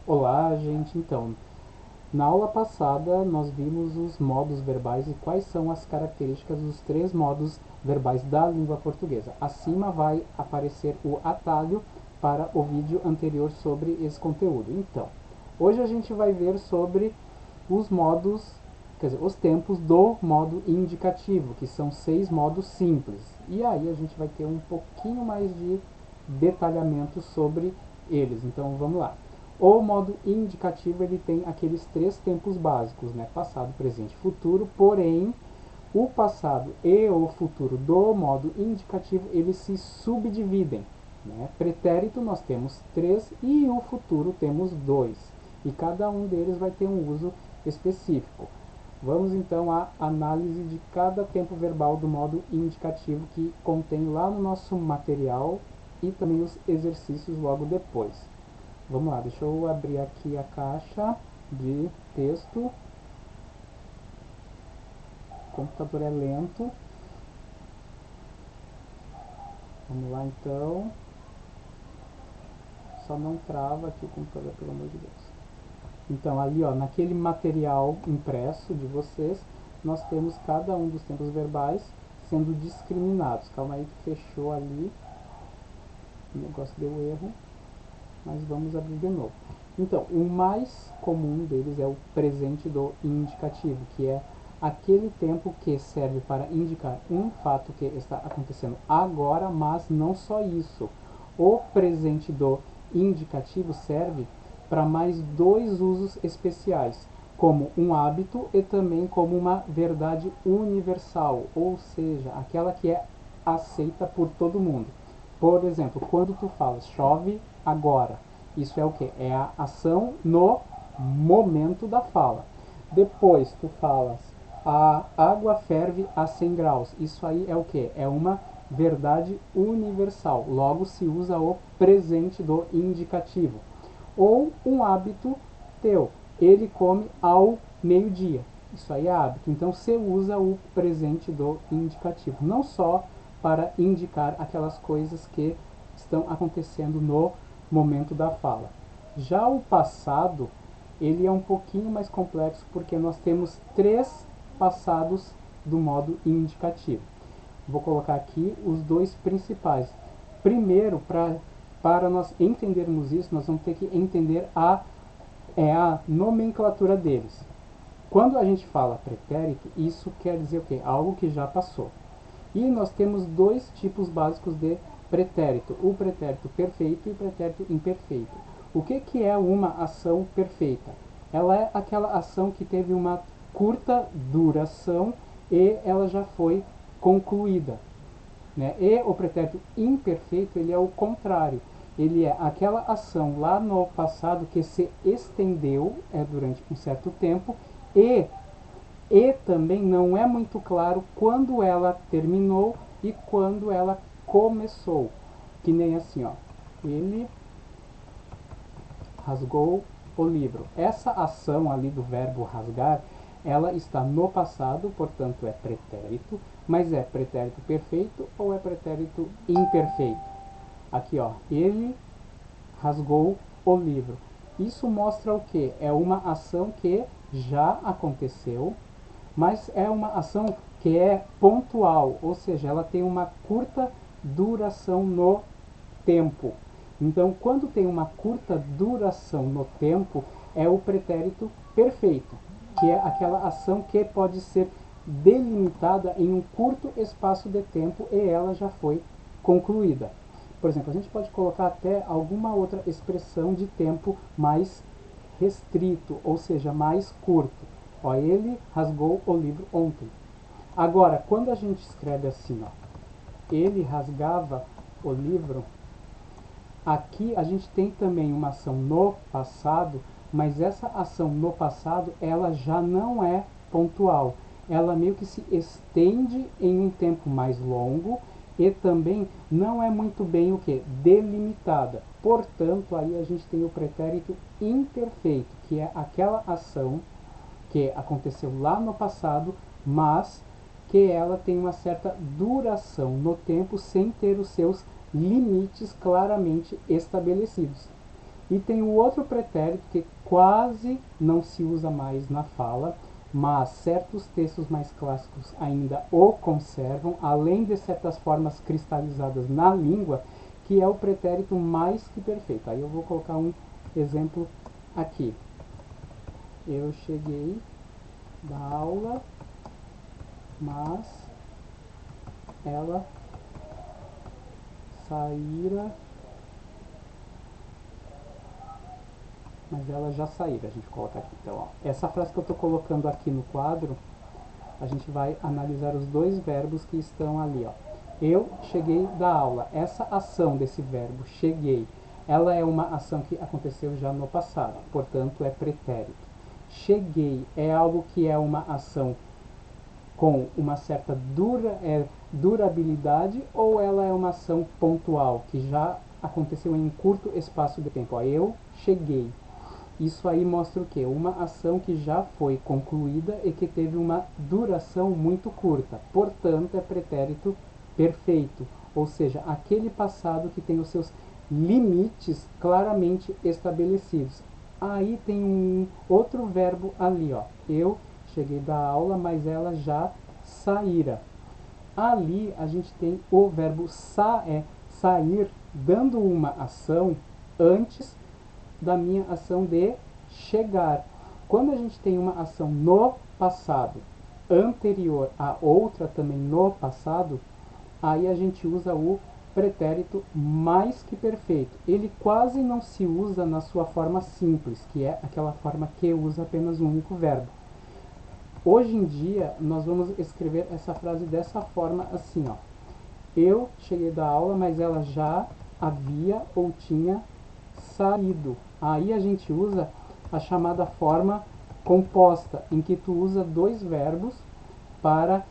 Olá, gente. Então, na aula passada nós vimos os modos verbais e quais são as características dos três modos verbais da língua portuguesa. Acima vai aparecer o atalho para o vídeo anterior sobre esse conteúdo. Então, hoje a gente vai ver sobre os modos, quer dizer, os tempos do modo indicativo, que são 6 modos simples. E aí a gente vai ter um pouquinho mais de detalhamento sobre eles. Então, vamos lá. O modo indicativo ele tem aqueles 3 tempos básicos, né? Passado, presente e futuro, porém o passado e o futuro do modo indicativo eles se subdividem. Né? Pretérito nós temos 3 e o futuro temos 2. E cada um deles vai ter um uso específico. Vamos então à análise de cada tempo verbal do modo indicativo que contém lá no nosso material e também os exercícios logo depois. Vamos lá, deixa eu abrir aqui a caixa de texto. O computador é lento. Vamos lá então. Só não trava aqui o computador, pelo amor de Deus. Então ali, ó, naquele material impresso de vocês, nós temos cada um dos tempos verbais sendo discriminados. Calma aí que fechou ali. O negócio deu erro. Mas vamos abrir de novo. Então, o mais comum deles é o presente do indicativo, que é aquele tempo que serve para indicar um fato que está acontecendo agora, mas não só isso. O presente do indicativo serve para mais dois usos especiais, como um hábito e também como uma verdade universal, ou seja, aquela que é aceita por todo mundo. Por exemplo, quando tu falas chove agora, isso é o que? É a ação no momento da fala. Depois tu falas a água ferve a 100 graus, isso aí é o que? É uma verdade universal, logo se usa o presente do indicativo. Ou um hábito teu, ele come ao meio-dia, isso aí é hábito, então você usa o presente do indicativo, não só para indicar aquelas coisas que estão acontecendo no momento da fala. Já o passado, ele é um pouquinho mais complexo porque nós temos 3 passados do modo indicativo. Vou colocar aqui os dois principais. Primeiro, para nós entendermos isso, nós vamos ter que entender a nomenclatura deles. Quando a gente fala pretérito, isso quer dizer o quê? Algo que já passou. E nós temos dois tipos básicos de pretérito, o pretérito perfeito e o pretérito imperfeito. O que é uma ação perfeita? Ela é aquela ação que teve uma curta duração e ela já foi concluída. Né? E o pretérito imperfeito ele é o contrário. Ele é aquela ação lá no passado que se estendeu durante um certo tempo e também não é muito claro quando ela terminou e quando ela começou. Que nem assim, ó. Ele rasgou o livro. Essa ação ali do verbo rasgar, ela está no passado, portanto é pretérito, mas é pretérito perfeito ou é pretérito imperfeito? Aqui, ó. Ele rasgou o livro. Isso mostra o que? É uma ação que já aconteceu, mas é uma ação que é pontual, ou seja, ela tem uma curta duração no tempo. Então, quando tem uma curta duração no tempo, é o pretérito perfeito, que é aquela ação que pode ser delimitada em um curto espaço de tempo e ela já foi concluída. Por exemplo, a gente pode colocar até alguma outra expressão de tempo mais restrito, ou seja, mais curto. Ó, ele rasgou o livro ontem. Agora, quando a gente escreve assim, ó, ele rasgava o livro, aqui a gente tem também uma ação no passado, mas essa ação no passado, ela já não é pontual. Ela meio que se estende em um tempo mais longo e também não é muito bem o que? Delimitada. Portanto, aí a gente tem o pretérito imperfeito, que é aquela ação que aconteceu lá no passado, mas que ela tem uma certa duração no tempo sem ter os seus limites claramente estabelecidos. E tem o outro pretérito que quase não se usa mais na fala, mas certos textos mais clássicos ainda o conservam, além de certas formas cristalizadas na língua, que é o pretérito mais que perfeito. Aí eu vou colocar um exemplo aqui. Eu cheguei da aula, mas ela saíra, mas ela já saíra. A gente coloca aqui. Então, ó, essa frase que eu estou colocando aqui no quadro, a gente vai analisar os dois verbos que estão ali, ó. Eu cheguei da aula. Essa ação desse verbo, cheguei, ela é uma ação que aconteceu já no passado, portanto é pretérito. Cheguei é algo que é uma ação com uma certa durabilidade, ou ela é uma ação pontual, que já aconteceu em um curto espaço de tempo. Ó, eu cheguei. Isso aí mostra o quê? Uma ação que já foi concluída e que teve uma duração muito curta. Portanto, é pretérito perfeito. Ou seja, aquele passado que tem os seus limites claramente estabelecidos. Aí tem um outro verbo ali, ó. Eu cheguei da aula, mas ela já saíra. Ali a gente tem o verbo sair, dando uma ação antes da minha ação de chegar. Quando a gente tem uma ação no passado anterior a outra também no passado, aí a gente usa o pretérito mais que perfeito. Ele quase não se usa na sua forma simples, que é aquela forma que usa apenas um único verbo. Hoje em dia, nós vamos escrever essa frase dessa forma assim, ó. Eu cheguei da aula, mas ela já havia ou tinha saído. Aí a gente usa a chamada forma composta, em que tu usa dois verbos para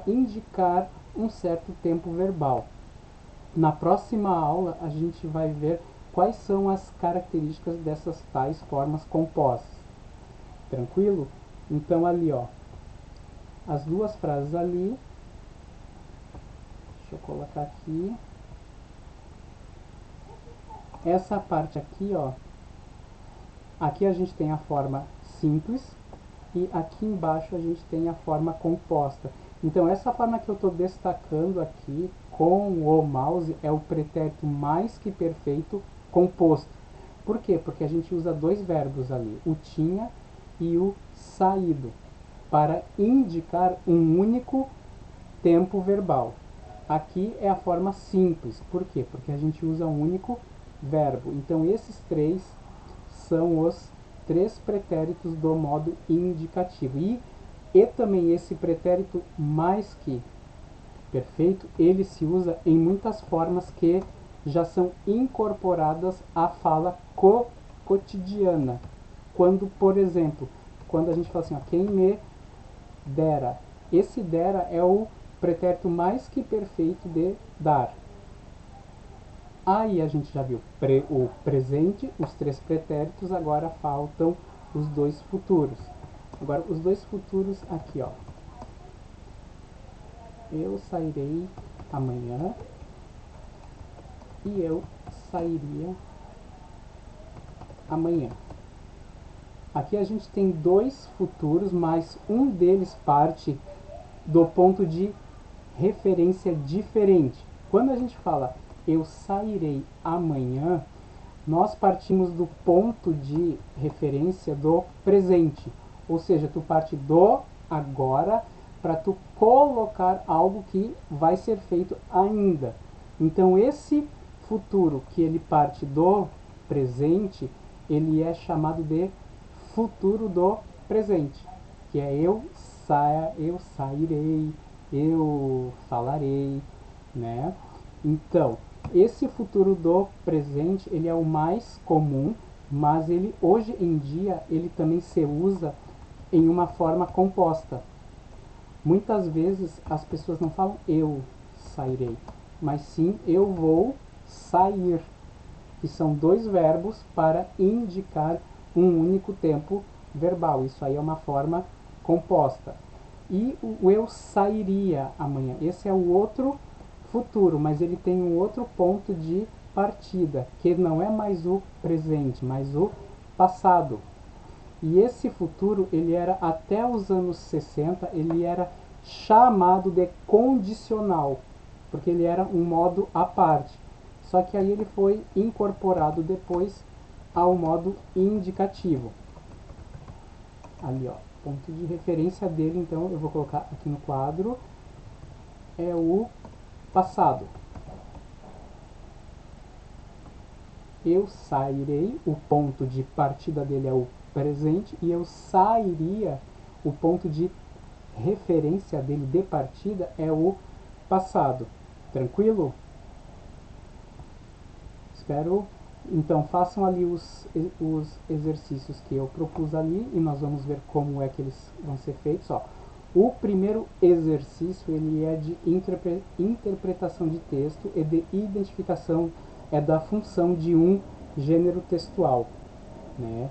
indicar um certo tempo verbal. Na próxima aula, a gente vai ver quais são as características dessas tais formas compostas. Tranquilo? Então ali, ó, as duas frases ali, deixa eu colocar aqui, essa parte aqui, ó, aqui a gente tem a forma simples e aqui embaixo a gente tem a forma composta. Então essa forma que eu estou destacando aqui com o mouse é o pretérito mais que perfeito composto. Por quê? Porque a gente usa dois verbos ali, o tinha e o saído, para indicar um único tempo verbal. Aqui é a forma simples. Por quê? Porque a gente usa um único verbo. Então esses três são os três pretéritos do modo indicativo. E também esse pretérito mais que perfeito, ele se usa em muitas formas que já são incorporadas à fala cotidiana. Quando, por exemplo, quando a gente fala assim, ó, quem me dera. Esse dera é o pretérito mais que perfeito de dar. Aí a gente já viu o presente, os três pretéritos, agora faltam os dois futuros. Agora, os dois futuros aqui, ó. Eu sairei amanhã e eu sairia amanhã. Aqui a gente tem dois futuros, mas um deles parte do ponto de referência diferente. Quando a gente fala eu sairei amanhã, nós partimos do ponto de referência do presente. Ou seja, tu parte do agora para tu colocar algo que vai ser feito ainda. Então esse futuro que ele parte do presente, ele é chamado de futuro do presente, que é eu sairei, eu falarei, né? Então, esse futuro do presente, ele é o mais comum, mas ele hoje em dia ele também se usa em uma forma composta. Muitas vezes as pessoas não falam eu sairei, mas sim eu vou sair, que são dois verbos para indicar um único tempo verbal. Isso aí é uma forma composta. E o eu sairia amanhã. Esse é o outro futuro, mas ele tem um outro ponto de partida, que não é mais o presente, mas o passado. E esse futuro, ele era até os anos 60, ele era chamado de condicional, porque ele era um modo à parte. Só que aí ele foi incorporado depois ao modo indicativo. Ali, ó, ponto de referência dele, então eu vou colocar aqui no quadro, é o passado. Eu sairei, o ponto de partida dele é o presente, e eu sairia, o ponto de referência dele de partida é o passado. Tranquilo? Espero. Então façam ali os exercícios que eu propus ali e nós vamos ver como é que eles vão ser feitos. Ó. O primeiro exercício ele é de interpretação de texto e de identificação da função de um gênero textual, né?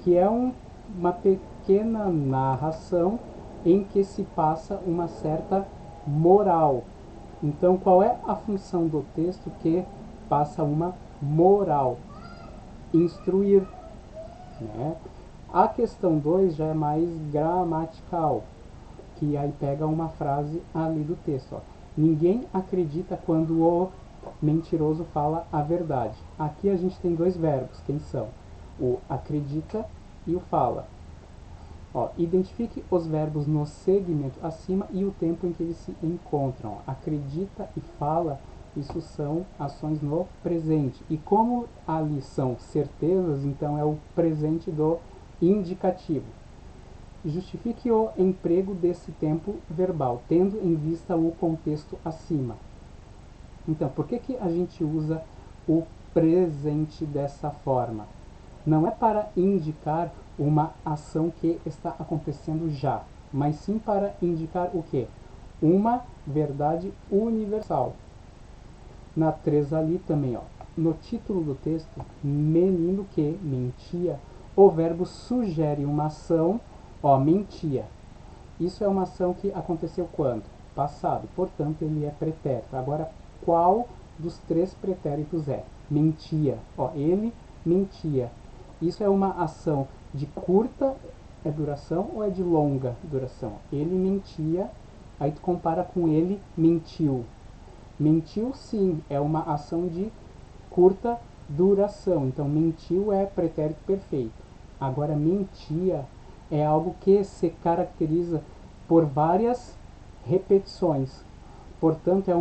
Que é uma pequena narração em que se passa uma certa moral. Então, qual é a função do texto que passa uma moral? Instruir, né? A questão 2 já é mais gramatical, que aí pega uma frase ali do texto. Ó. Ninguém acredita quando o mentiroso fala a verdade. Aqui a gente tem dois verbos, quem são? O acredita e o fala. Ó, identifique os verbos no segmento acima e o tempo em que eles se encontram. Acredita e fala, isso são ações no presente. E como ali são certezas, então é o presente do indicativo. Justifique o emprego desse tempo verbal, tendo em vista o contexto acima. Então, por que a gente usa o presente dessa forma? Não é para indicar uma ação que está acontecendo já, mas sim para indicar o quê? Uma verdade universal. Na 3 ali também, ó, no título do texto, menino que mentia, o verbo sugere uma ação, ó, mentia. Isso é uma ação que aconteceu quando? Passado, portanto ele é pretérito. Agora, qual dos três pretéritos é? Mentia. Ó, ele mentia. Isso é uma ação de curta duração ou é de longa duração? Ele mentia, aí tu compara com ele mentiu. Mentiu sim, é uma ação de curta duração. Então mentiu é pretérito perfeito. Agora mentia é algo que se caracteriza por várias repetições. Portanto,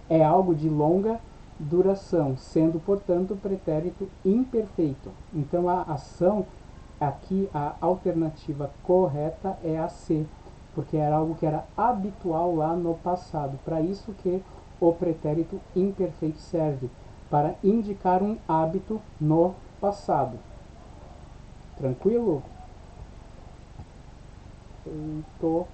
é algo de longa duração, sendo, portanto, pretérito imperfeito. Então, a ação, aqui, a alternativa correta é a C, porque era algo que era habitual lá no passado. Para isso que o pretérito imperfeito serve, para indicar um hábito no passado. Tranquilo? Feito.